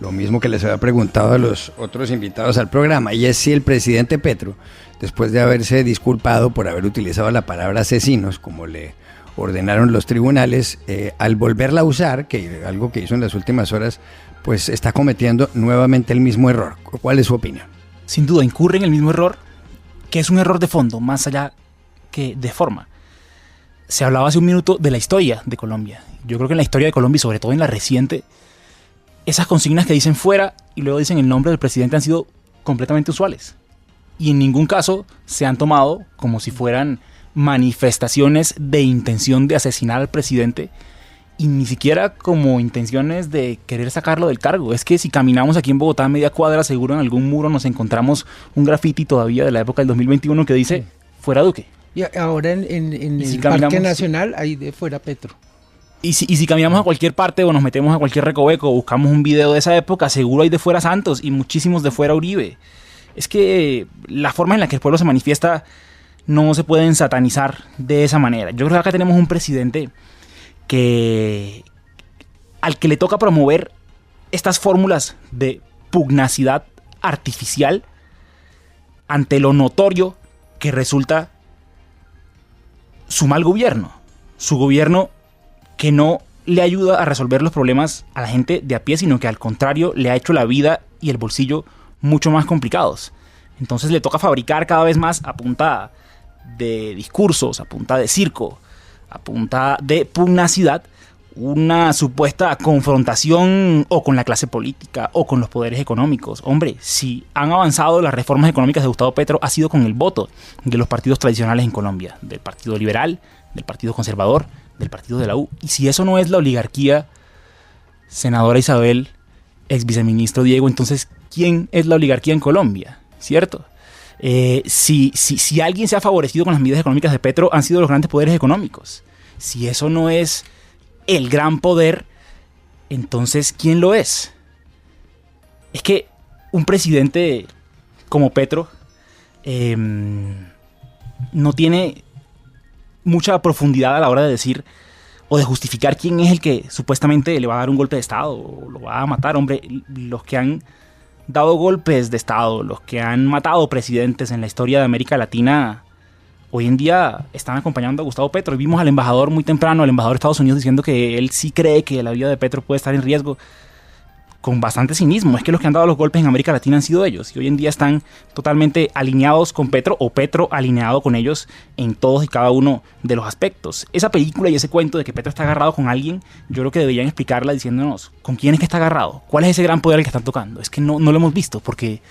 lo mismo que les había preguntado a los otros invitados al programa, y es si el presidente Petro, después de haberse disculpado por haber utilizado la palabra asesinos, como le ordenaron los tribunales, al volverla a usar, que algo que hizo en las últimas horas, pues está cometiendo nuevamente el mismo error. ¿Cuál es su opinión? Sin duda, incurre en el mismo error, que es un error de fondo, más allá que de forma. Se hablaba hace un minuto de la historia de Colombia. Yo creo que en la historia de Colombia, y sobre todo en la reciente, esas consignas que dicen fuera y luego dicen el nombre del presidente han sido completamente usuales. Y en ningún caso se han tomado como si fueran manifestaciones de intención de asesinar al presidente, y ni siquiera como intenciones de querer sacarlo del cargo. Es que si caminamos aquí en Bogotá a media cuadra, seguro en algún muro nos encontramos un graffiti todavía de la época del 2021 que dice fuera Duque. Y ahora en el Parque Nacional hay de fuera Petro. Y si caminamos a cualquier parte o nos metemos a cualquier recoveco o buscamos un video de esa época, seguro hay de fuera Santos y muchísimos de fuera Uribe. Es que la forma en la que el pueblo se manifiesta no se pueden satanizar de esa manera. Yo creo que acá tenemos un presidente al que le toca promover estas fórmulas de pugnacidad artificial ante lo notorio que resulta su mal gobierno, su gobierno que no le ayuda a resolver los problemas a la gente de a pie, sino que al contrario le ha hecho la vida y el bolsillo mucho más complicados. Entonces le toca fabricar cada vez más a punta de discursos, a punta de circo, a punta de pugnacidad, una supuesta confrontación o con la clase política o con los poderes económicos. Hombre, si han avanzado las reformas económicas de Gustavo Petro, ha sido con el voto de los partidos tradicionales en Colombia, del Partido Liberal, del Partido Conservador, del Partido de la U. Y si eso no es la oligarquía, senadora Isabel, ex viceministro Diego, entonces, ¿quién es la oligarquía en Colombia? ¿Cierto? Si alguien se ha favorecido con las medidas económicas de Petro, han sido los grandes poderes económicos. Si eso no es el gran poder, entonces, ¿quién lo es? Es que un presidente como Petro no tiene mucha profundidad a la hora de decir o de justificar quién es el que supuestamente le va a dar un golpe de Estado o lo va a matar. Hombre, los que han dado golpes de Estado, los que han matado presidentes en la historia de América Latina, hoy en día están acompañando a Gustavo Petro. Y vimos al embajador muy temprano, al embajador de Estados Unidos, diciendo que él sí cree que la vida de Petro puede estar en riesgo, con bastante cinismo. Es que los que han dado los golpes en América Latina han sido ellos, y hoy en día están totalmente alineados con Petro, o Petro alineado con ellos en todos y cada uno de los aspectos. Esa película y ese cuento de que Petro está agarrado con alguien, yo creo que deberían explicarla diciéndonos con quién es que está agarrado, cuál es ese gran poder al que están tocando. Es que no lo hemos visto, porque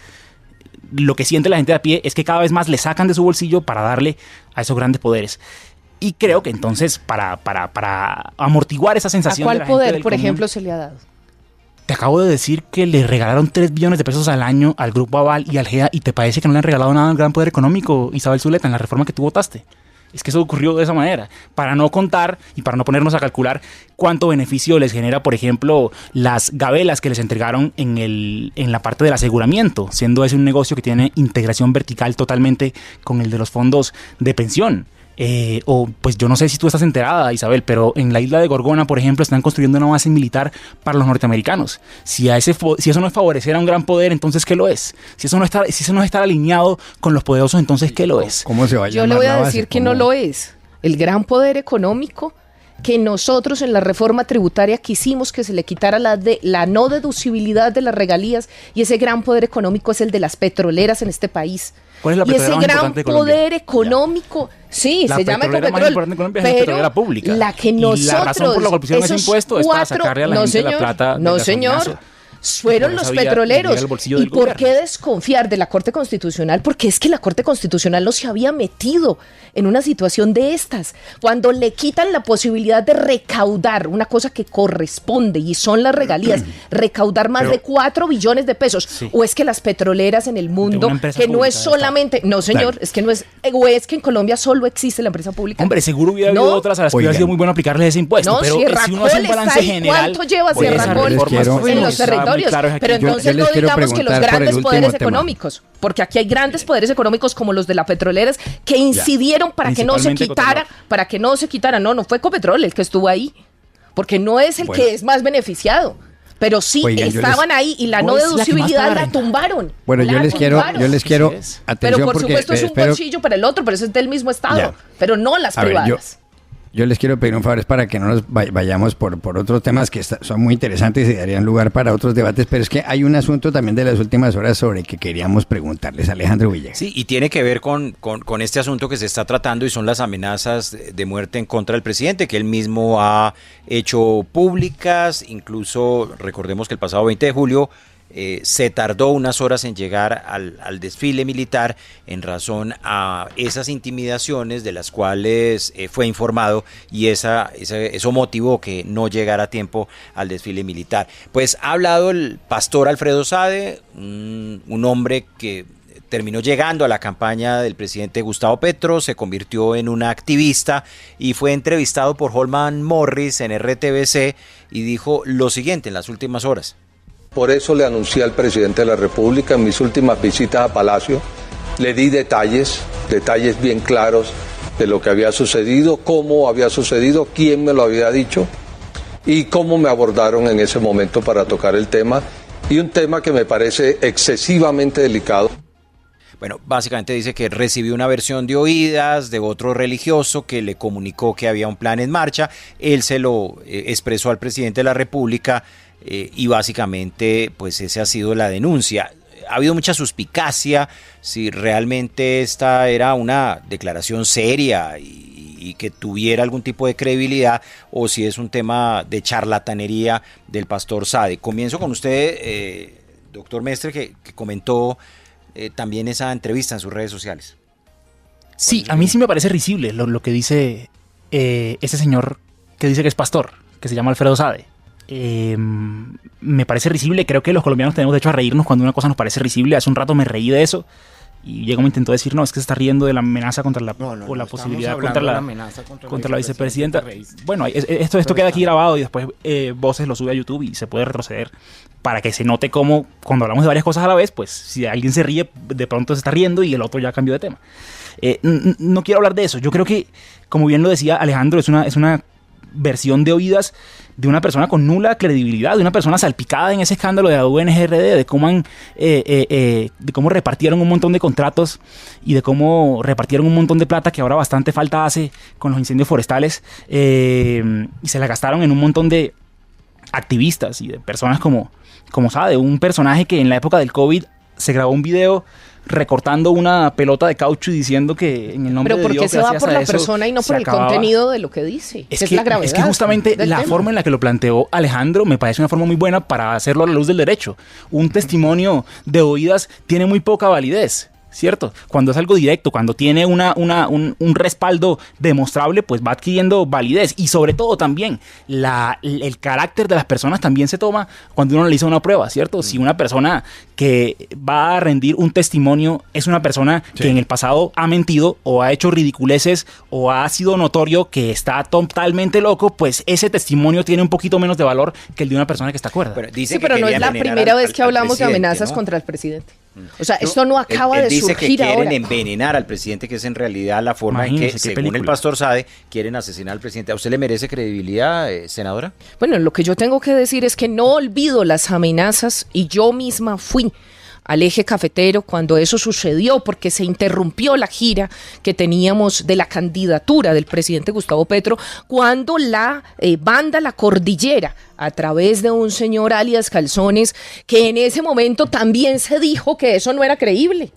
lo que siente la gente de a pie es que cada vez más le sacan de su bolsillo para darle a esos grandes poderes. Y creo que entonces, para amortiguar esa sensación... ¿A cuál de la gente poder, del por común, ejemplo, se le ha dado? te acabo de decir que le regalaron 3 billones de pesos al año al Grupo Aval y al GEA, y te parece que no le han regalado nada al Gran Poder Económico, Isabel Zuleta, en la reforma que tú votaste. Es que eso ocurrió de esa manera, para no contar y para no ponernos a calcular cuánto beneficio les genera, por ejemplo, las gabelas que les entregaron en la parte del aseguramiento, siendo ese un negocio que tiene integración vertical totalmente con el de los fondos de pensión. O pues yo no sé si tú estás enterada, Isabel, pero en la isla de Gorgona, por ejemplo, están construyendo una base militar para los norteamericanos. Si eso no es favorecer a un gran poder, entonces ¿qué lo es? Si eso no es estar alineado con los poderosos, entonces ¿qué lo es? ¿Cómo se va a Yo llamar le voy la a base? decir que ¿Cómo? no lo es. El gran poder económico que nosotros en la reforma tributaria quisimos que se le quitara la no deducibilidad de las regalías, y ese gran poder económico es el de las petroleras en este país. ¿Cuál es la Y ese petrolera más gran importante de Colombia? poder económico, sí, La se llama petrolera más Ecopetrol, importante de Colombia es la petrolera pública. la que Y nosotros, la razón por la cual pusieron ese esos impuesto es para cuatro- sacarle a la no, gente señor, la plata del no, gasolinazo. señor. Fueron Y por los esa vía petroleros. llega al bolsillo ¿Y del por gobierno. qué desconfiar de la Corte Constitucional? Porque es que la Corte Constitucional no se había metido en una situación de estas. Cuando le quitan la posibilidad de recaudar una cosa que corresponde, y son las regalías, recaudar más Pero- de 4 billones de pesos. Sí. O es que las petroleras en el mundo, una empresa que no pública es de Estado. solamente, no señor, Claro. es que no es, o es que en Colombia solo existe la empresa pública. Hombre, seguro hubiera No. habido otras a las que hubiera Oigan. sido muy bueno aplicarles ese impuesto, No, pero Sierra si uno hace un Col balance está ahí. general... ¿Cuánto lleva pues, Sierra esas Col reformas, en pues, en los está muy territorios? claro es aquí. Pero Yo entonces les no quiero digamos que los preguntar por el grandes último poderes tema. económicos, porque aquí hay grandes poderes económicos como los de las petroleras que incidieron para que no se Principalmente quitara, Ecopetrol. para que no se quitara. No fue Ecopetrol el que estuvo ahí, porque no es el Bueno. que es más beneficiado. Pero sí Oigan, yo estaban ahí, y la No no es la que más deducibilidad paga la renta. tumbaron. Bueno, yo La les quiero, tumbaron. yo les quiero Así es. atención Pero por porque supuesto es un espero- bolsillo para el otro, pero eso es del mismo estado, Ya. pero no las A ver, privadas. yo les quiero pedir un favor, es para que no nos vayamos por otros temas que son muy interesantes y darían lugar para otros debates, pero es que hay un asunto también de las últimas horas sobre que queríamos preguntarles a Alejandro Villegas. Sí, y tiene que ver con este asunto que se está tratando, y son las amenazas de muerte en contra del presidente, que él mismo ha hecho públicas. Incluso recordemos que el pasado 20 de julio se tardó unas horas en llegar al desfile militar en razón a esas intimidaciones de las cuales fue informado, y eso motivó que no llegara a tiempo al desfile militar. Pues ha hablado el pastor Alfredo Sade, un hombre que terminó llegando a la campaña del presidente Gustavo Petro, se convirtió en un activista y fue entrevistado por Holman Morris en RTBC, y dijo lo siguiente en las últimas horas. Por eso le anuncié al presidente de la República en mis últimas visitas a Palacio, le di detalles bien claros de lo que había sucedido, cómo había sucedido, quién me lo había dicho y cómo me abordaron en ese momento para tocar el tema, y un tema que me parece excesivamente delicado. Bueno, básicamente dice que recibió una versión de oídas de otro religioso que le comunicó que había un plan en marcha. Él se lo expresó al presidente de la República, y básicamente pues esa ha sido la denuncia. Ha habido mucha suspicacia si realmente esta era una declaración seria y y que tuviera algún tipo de credibilidad, o si es un tema de charlatanería del pastor Sade. Comienzo con usted, doctor Mestre, que comentó también esa entrevista en sus redes sociales. Sí, a mí sí me parece risible lo que dice ese señor que dice que es pastor, que se llama Alfredo Sade. Me parece risible. Creo que los colombianos tenemos derecho a reírnos cuando una cosa nos parece risible. Hace un rato me reí de eso y Diego me intentó decir, no, es que se está riendo de la amenaza contra la, o la posibilidad contra la vicepresidenta. Bueno, esto queda aquí grabado y después Voces lo sube a YouTube y se puede retroceder para que se note cómo cuando hablamos de varias cosas a la vez, pues si alguien se ríe, de pronto se está riendo y el otro ya cambió de tema. No quiero hablar de eso. Yo creo que, como bien lo decía Alejandro, es una versión de oídas de una persona con nula credibilidad, de una persona salpicada en ese escándalo de la UNGRD, de cómo repartieron un montón de contratos y de cómo repartieron un montón de plata que ahora bastante falta hace con los incendios forestales, y se la gastaron en un montón de activistas y de personas como Sade, un personaje que en la época del COVID se grabó un video recortando una pelota de caucho y diciendo que en el nombre de Dios, pero ¿por qué se va por la persona y no por el contenido de lo que dice? Es la gravedad. Es que justamente la forma en la que lo planteó Alejandro me parece una forma muy buena para hacerlo a la luz del derecho. Un testimonio de oídas tiene muy poca validez, ¿cierto? Cuando es algo directo, cuando tiene un respaldo demostrable, pues va adquiriendo validez. Y sobre todo también el carácter de las personas también se toma cuando uno realiza una prueba, ¿cierto? Si una persona que va a rendir un testimonio es una persona que en el pasado ha mentido o ha hecho ridiculeces o ha sido notorio que está totalmente loco, pues ese testimonio tiene un poquito menos de valor que el de una persona que está cuerda. Pero no es la primera vez que hablamos de amenazas contra el presidente. O sea, esto no acaba de surgir ahora. Dice que quieren envenenar al presidente, que es en realidad la forma en que, según el pastor Sade, quieren asesinar al presidente. ¿A usted le merece credibilidad, senadora? Bueno, lo que yo tengo que decir es que no olvido las amenazas y yo misma fui al Eje Cafetero cuando eso sucedió, porque se interrumpió la gira que teníamos de la candidatura del presidente Gustavo Petro, cuando la banda La Cordillera, a través de un señor alias Calzones, que en ese momento también se dijo que eso no era creíble,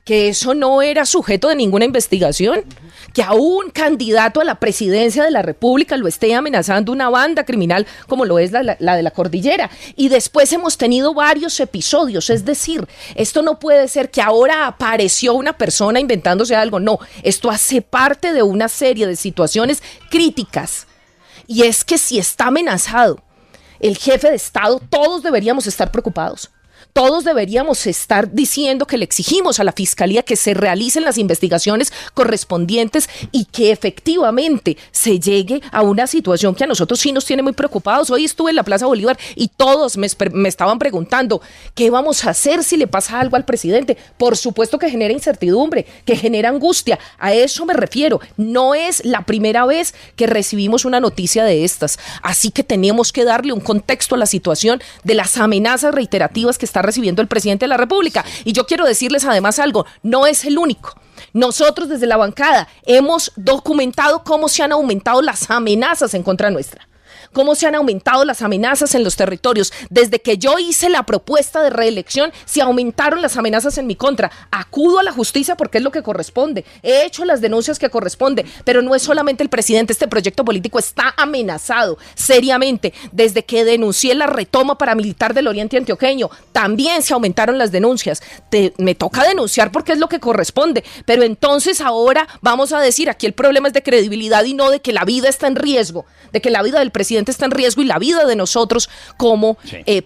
que eso no era sujeto de ninguna investigación, que a un candidato a la presidencia de la República lo esté amenazando una banda criminal como lo es la de La Cordillera. Y después hemos tenido varios episodios, es decir, esto no puede ser que ahora apareció una persona inventándose algo, no, esto hace parte de una serie de situaciones críticas. Y es que si está amenazado el jefe de Estado, todos deberíamos estar preocupados. Todos deberíamos estar diciendo que le exigimos a la Fiscalía que se realicen las investigaciones correspondientes y que efectivamente se llegue a una situación que a nosotros sí nos tiene muy preocupados. Hoy estuve en la Plaza Bolívar y todos me estaban preguntando ¿qué vamos a hacer si le pasa algo al presidente? Por supuesto que genera incertidumbre, que genera angustia. A eso me refiero. No es la primera vez que recibimos una noticia de estas. Así que tenemos que darle un contexto a la situación de las amenazas reiterativas que está recibiendo el presidente de la República. Y yo quiero decirles además algo, no es el único. Nosotros desde la bancada hemos documentado cómo se han aumentado las amenazas en contra nuestra. Cómo se han aumentado las amenazas en los territorios. Desde que yo hice la propuesta de reelección, se aumentaron las amenazas en mi contra. Acudo a la justicia porque es lo que corresponde. He hecho las denuncias que corresponde, pero no es solamente el presidente. Este proyecto político está amenazado seriamente. Desde que denuncié la retoma paramilitar del Oriente Antioqueño, también se aumentaron las denuncias. Me toca denunciar porque es lo que corresponde, pero entonces ahora vamos a decir aquí el problema es de credibilidad y no de que la vida está en riesgo, de que la vida del presidente está en riesgo y la vida de nosotros como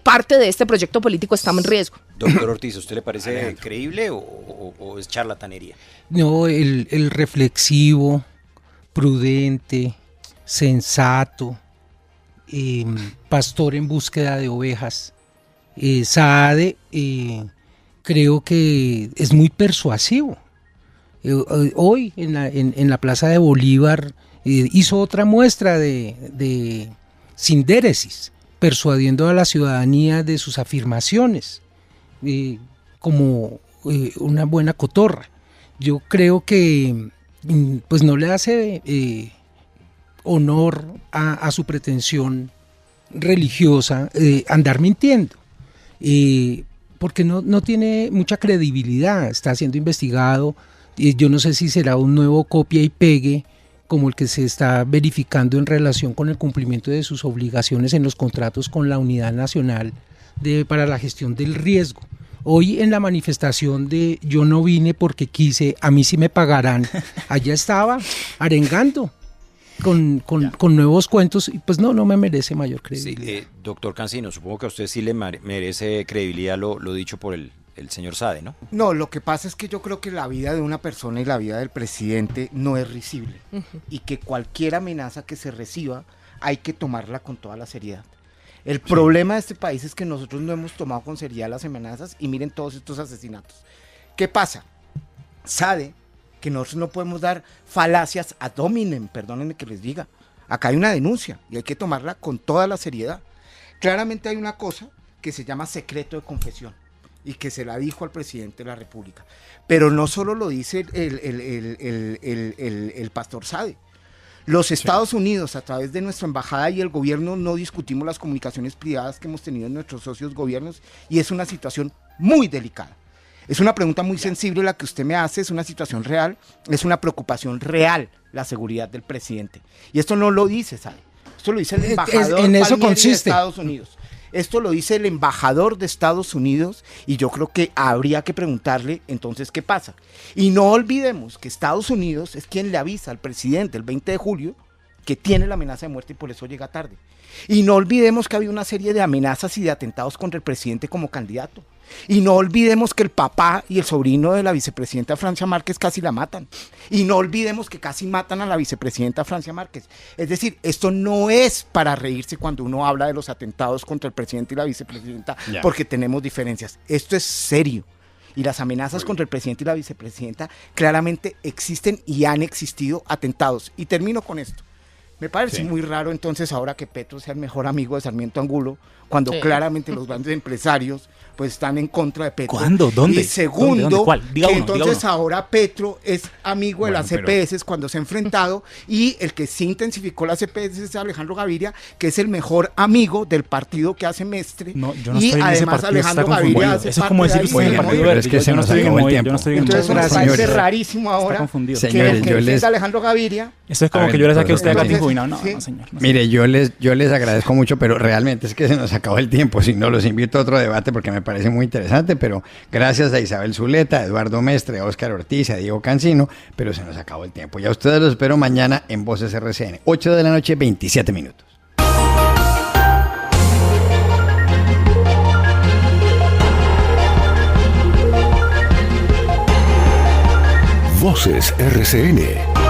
parte de este proyecto político está en riesgo. Doctor Ortiz, ¿a usted le parece creíble o es charlatanería? No, el reflexivo, prudente, sensato, pastor en búsqueda de ovejas, Sade, creo que es muy persuasivo. Hoy en la Plaza de Bolívar hizo otra muestra de sindéresis, persuadiendo a la ciudadanía de sus afirmaciones, como una buena cotorra. Yo creo que pues no le hace honor a su pretensión religiosa andar mintiendo, porque no tiene mucha credibilidad, está siendo investigado, yo no sé si será un nuevo copia y pegue como el que se está verificando en relación con el cumplimiento de sus obligaciones en los contratos con la Unidad Nacional para la Gestión del Riesgo. Hoy en la manifestación de yo no vine porque quise, a mí sí me pagarán, allá estaba arengando con nuevos cuentos y pues no me merece mayor credibilidad. Sí, doctor Cancino, supongo que a usted sí le merece credibilidad lo dicho por el señor Sade, ¿no? No, lo que pasa es que yo creo que la vida de una persona y la vida del presidente no es risible y que cualquier amenaza que se reciba hay que tomarla con toda la seriedad. El problema de este país es que nosotros no hemos tomado con seriedad las amenazas y miren todos estos asesinatos. ¿Qué pasa? Sade que nosotros no podemos dar falacias ad hominem, perdónenme que les diga. Acá hay una denuncia y hay que tomarla con toda la seriedad. Claramente hay una cosa que se llama secreto de confesión y que se la dijo al presidente de la República. Pero no solo lo dice el pastor Sade. Los Estados Unidos, a través de nuestra embajada y el gobierno, no discutimos las comunicaciones privadas que hemos tenido en nuestros socios gobiernos y es una situación muy delicada. Es una pregunta muy sensible la que usted me hace, es una situación real, es una preocupación real la seguridad del presidente. Y esto no lo dice Sade, esto lo dice el embajador en eso Palmieri consiste. de Estados Unidos. Esto lo dice el embajador de Estados Unidos y yo creo que habría que preguntarle entonces qué pasa. Y no olvidemos que Estados Unidos es quien le avisa al presidente el 20 de julio que tiene la amenaza de muerte y por eso llega tarde. Y no olvidemos que había una serie de amenazas y de atentados contra el presidente como candidato. Y no olvidemos que el papá y el sobrino de la vicepresidenta Francia Márquez casi la matan. Y no olvidemos que casi matan a la vicepresidenta Francia Márquez. Es decir, esto no es para reírse cuando uno habla de los atentados contra el presidente y la vicepresidenta porque tenemos diferencias. Esto es serio. Y las amenazas contra el presidente y la vicepresidenta claramente existen y han existido atentados. Y termino con esto. Me parece muy raro entonces ahora que Petro sea el mejor amigo de Sarmiento Angulo, cuando claramente los grandes empresarios pues están en contra de Petro. ¿Cuándo? ¿Dónde? Y segundo, ¿Dónde? ¿Cuál? Diga que uno, entonces diga uno. ahora Petro es amigo de las EPS cuando se ha enfrentado y el que sí intensificó las EPS es Alejandro Gaviria, que es el mejor amigo del partido que hace Mestre. No, yo no y estoy en ese además partido, Alejandro está Gaviria confundido. hace Eso es como parte decir de estoy en el ahí. partido Pero verde. es que se Yo no nos estoy en acabó el Movil, tiempo. yo no estoy en Entonces me Movil. parece señores. rarísimo ahora confundido. que Señores, el que yo les- defienda a Alejandro Gaviria. Eso es como A ver, que yo le saqué a usted a profesor. Katy Juvenal. No, Sí. no, señor. No, Mire, yo les agradezco mucho, pero realmente es que se nos acabó el tiempo. Si no, los invito a otro debate porque me parece muy interesante. Pero gracias a Isabel Zuleta, a Eduardo Mestre, a Óscar Ortiz, a Diego Cancino, pero se nos acabó el tiempo. Y a ustedes los espero mañana en Voces RCN, 8 de la noche, 27 minutos. Voces RCN.